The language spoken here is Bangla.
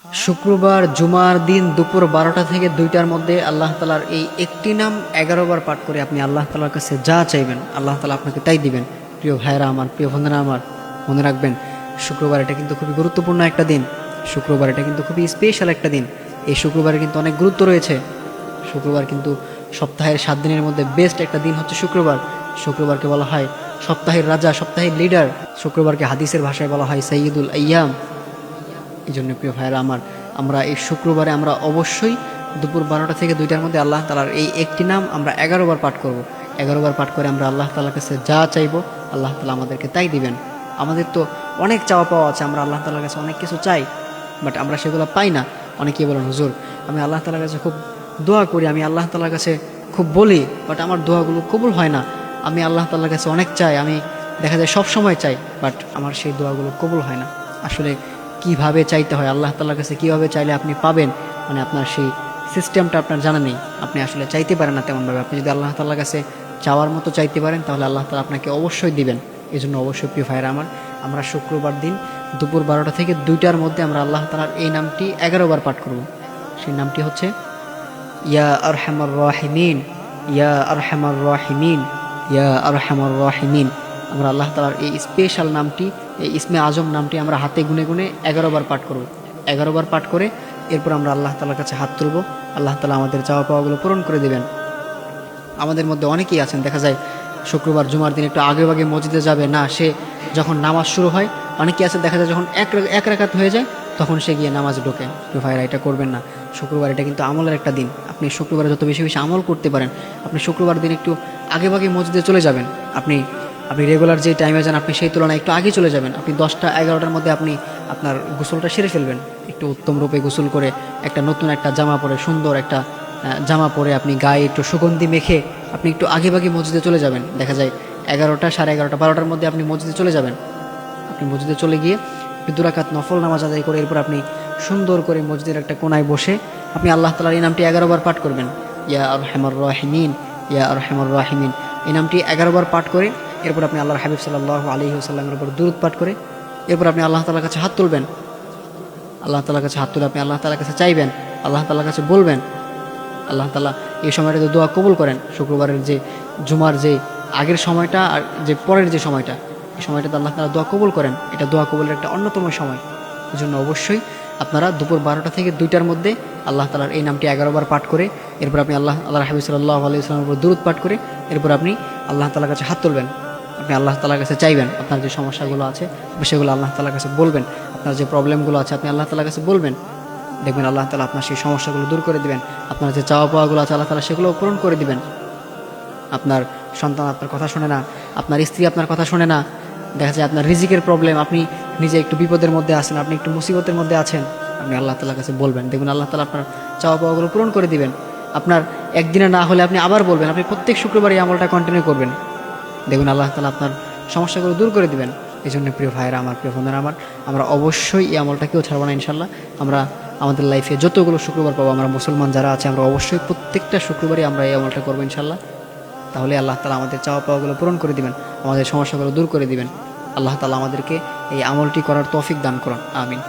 শুক্রবার জুমার দিন দুপুর 12টা থেকে 2টার মধ্যে আল্লাহ তালার এই একটি নাম 11 বার পাঠ করে আপনি আল্লাহ তালার কাছে যা চাইবেন আল্লাহ তালা আপনাকে তাই দিবেন। প্রিয় ভাইরা আমার, প্রিয় বন্ধুরা আমার, মনে রাখবেন শুক্রবার এটা কিন্তু খুবই গুরুত্বপূর্ণ একটা দিন। শুক্রবার এটা কিন্তু খুবই স্পেশাল একটা দিন। এই শুক্রবারে কিন্তু অনেক গুরুত্ব রয়েছে। শুক্রবার কিন্তু সপ্তাহের 7 দিনের মধ্যে বেস্ট একটা দিন হচ্ছে শুক্রবার। শুক্রবারকে বলা হয় সপ্তাহের রাজা, সপ্তাহের লিডার। শুক্রবারকে হাদিসের ভাষায় বলা হয় সাইয়্যিদুল আইয়াম। এই জন্য প্রিয় ভাইয়েরা আমার, আমরা এই শুক্রবারে আমরা অবশ্যই দুপুর 12টা থেকে 2টার মধ্যে আল্লাহ তালার এই একটি নাম আমরা 11 বার পাঠ করব। 11 বার পাঠ করে আমরা আল্লাহ তালার কাছে যা চাইবো আল্লাহ তালা আমাদেরকে তাই দিবেন। আমাদের তো অনেক চাওয়া পাওয়া আছে, আমরা আল্লাহ তালার কাছে অনেক কিছু চাই, বাট আমরা সেগুলো পাই না। অনেকেই বলেন হুজুর আমি আল্লাহ তালার কাছে খুব দোয়া করি, আমি আল্লাহ তালার কাছে খুব বলি, বাট আমার দোয়াগুলো কবুল হয় না। আমি আল্লাহ তালার কাছে অনেক চাই, আমি দেখা যায় সব সময় চাই, বাট আমার সেই দোয়াগুলো কবুল হয় না। আসলে কিভাবে চাইতে হয়, আল্লাহ তাআলার কাছে কিভাবে চাইলে আপনি পাবেন, মানে আপনার সেই সিস্টেমটা আপনার জানা নেই। আপনি আসলে চাইতে পারেন না তেমনভাবে। আপনি যদি আল্লাহ তাআলার কাছে চাওয়ার মতো চাইতে পারেন তাহলে আল্লাহ তাআলা আপনাকে অবশ্যই দিবেন। এই জন্য অবশ্যই প্রিয় ভাইরা আমার, আমরা শুক্রবার দিন দুপুর 12টা থেকে 2টার মধ্যে আমরা আল্লাহ তাআলার এই নামটি 11 বার পাঠ করব। সেই নামটি হচ্ছে ইয়া আরহামার রাহিমিন, ইয়া আরহামার রাহিমিন, ইয়া আরহামার রাহিমিন। আমরা আল্লাহ তাআলার এই স্পেশাল নামটি, এই ইসমে আজম নামটি আমরা হাতে গুনে গুনে 11 বার পাঠ করব। 11 বার পাঠ করে এরপর আমরা আল্লাহ তাআলার কাছে হাত তুলব। আল্লাহ তাআলা আমাদের চাওয়া পাওয়াগুলো পূরণ করে দেবেন। আমাদের মধ্যে অনেকেই আছেন, দেখা যায় শুক্রবার জুমার দিন একটু আগে আগে মসজিদে যাবে না, সে যখন নামাজ শুরু হয়, অনেকেই আছে দেখা যায় যখন এক রাকাত হয়ে যায় তখন সে গিয়ে নামাজ ঢোকে। ভাইরা এটা করবেন না। শুক্রবার এটা কিন্তু আমলের একটা দিন। আপনি শুক্রবারে যত বেশি বেশি আমল করতে পারেন, আপনি শুক্রবার দিন একটু আগে ভাগে মসজিদে চলে যাবেন। আপনি রেগুলার যে টাইমে যান আপনি সেই তুলনায় একটু আগে চলে যাবেন। আপনি 10টা 11টার মধ্যে আপনি আপনার গোসলটা সেরে ফেলবেন। একটু উত্তম রূপে গোসল করে একটা নতুন একটা জামা পরে, সুন্দর একটা জামা পরে আপনি গায়ে একটু সুগন্ধি মেখে আপনি একটু আগে ভাগে মসজিদে চলে যাবেন। দেখা যায় 11টা, 11:30, 12টার মধ্যে আপনি মসজিদে চলে যাবেন। আপনি মসজিদে চলে গিয়ে 2 রাকাত নফল নামাজ আদায় করে এরপর আপনি সুন্দর করে মসজিদের একটা কোনায় বসে আপনি আল্লাহ তাআলার এই নামটি 11 বার পাঠ করবেন। ইয়া আরহামার রাহিমিন, ইয়া আরহামার রাহিমিন। এই নামটি 11 বার পাঠ করে এরপর আপনি আল্লাহর হাবিব সাল্লাল্লাহু আলাইহি ওয়াসাল্লামের উপর দুরূদ পাঠ করে এরপর আপনি আল্লাহ তাআলার কাছে হাত তুলবেন। আল্লাহ তাআলার কাছে হাত তুলে আপনি আল্লাহ তাআলার কাছে চাইবেন, আল্লাহ তাআলার কাছে বলবেন। আল্লাহ তাআলা এই সময়টাতে দোয়া কবুল করেন। শুক্রবারের যে জুমার যে আগের সময়টা আর যে পরের যে সময়টা, এই সময়টাতে আল্লাহ তাআলা দোয়া কবুল করেন। এটা দোয়া কবুলের একটা অন্যতম সময়। এই জন্য অবশ্যই আপনারা দুপুর 12টা থেকে 2টার মধ্যে আল্লাহ তাআলার এই নামটি 11 বার পাঠ করে এরপর আপনি আল্লাহর হাবিব সাল্লাল্লাহু আলাইহি ওয়াসাল্লামের উপর দুরূদ পাঠ করে এরপর আপনি আল্লাহ তাআলার কাছে হাত তুলবেন। আপনি আল্লাহ তাআলার কাছে চাইবেন, আপনার যে সমস্যাগুলো আছে সেগুলো আল্লাহ তাআলার কাছে বলবেন। আপনার যে প্রবলেমগুলো আছে আপনি আল্লাহ তাআলার কাছে বলবেন। দেখবেন আল্লাহ তাআলা আপনার সেই সমস্যাগুলো দূর করে দিবেন। আপনার যে চাওয়া পাওয়াগুলো আছে আল্লাহ তাআলা সেগুলোও পূরণ করে দিবেন। আপনার সন্তান আপনার কথা শোনে না, আপনার স্ত্রী আপনার কথা শোনে না, দেখা যায় আপনার রিজিকের প্রবলেম, আপনি নিজে একটু বিপদের মধ্যে আছেন, আপনি একটু মুসিবতের মধ্যে আছেন, আপনি আল্লাহ তাআলার কাছে বলবেন। দেখবেন আল্লাহ তাআলা আপনার চাওয়া পাওয়াগুলো পূরণ করে দিবেন। আপনার একদিনে না হলে আপনি আবার বলবেন, আপনি প্রত্যেক শুক্রবার এই আমলটা কন্টিনিউ করবেন। দেখবেন আল্লাহ তাআলা আপনার সমস্যাগুলো দূর করে দিবেন। এই জন্য প্রিয় ভাইয়েরা আমার, প্রিয় বন্ধুরা আমার, আমরা অবশ্যই এই আমলটাকেও ছাড়বো না ইনশাল্লাহ। আমরা আমাদের লাইফে যতগুলো শুক্রবার পাবো, আমরা মুসলমান যারা আছে আমরা অবশ্যই প্রত্যেকটা শুক্রবারই আমরা এই আমলটা করবো ইনশাল্লাহ। তাহলে আল্লাহ তাআলা আমাদের চাওয়া পাওয়াগুলো পূরণ করে দিবেন, আমাদের সমস্যাগুলো দূর করে দিবেন। আল্লাহ তাআলা আমাদেরকে এই আমলটি করার তৌফিক দান করুন। আমিন।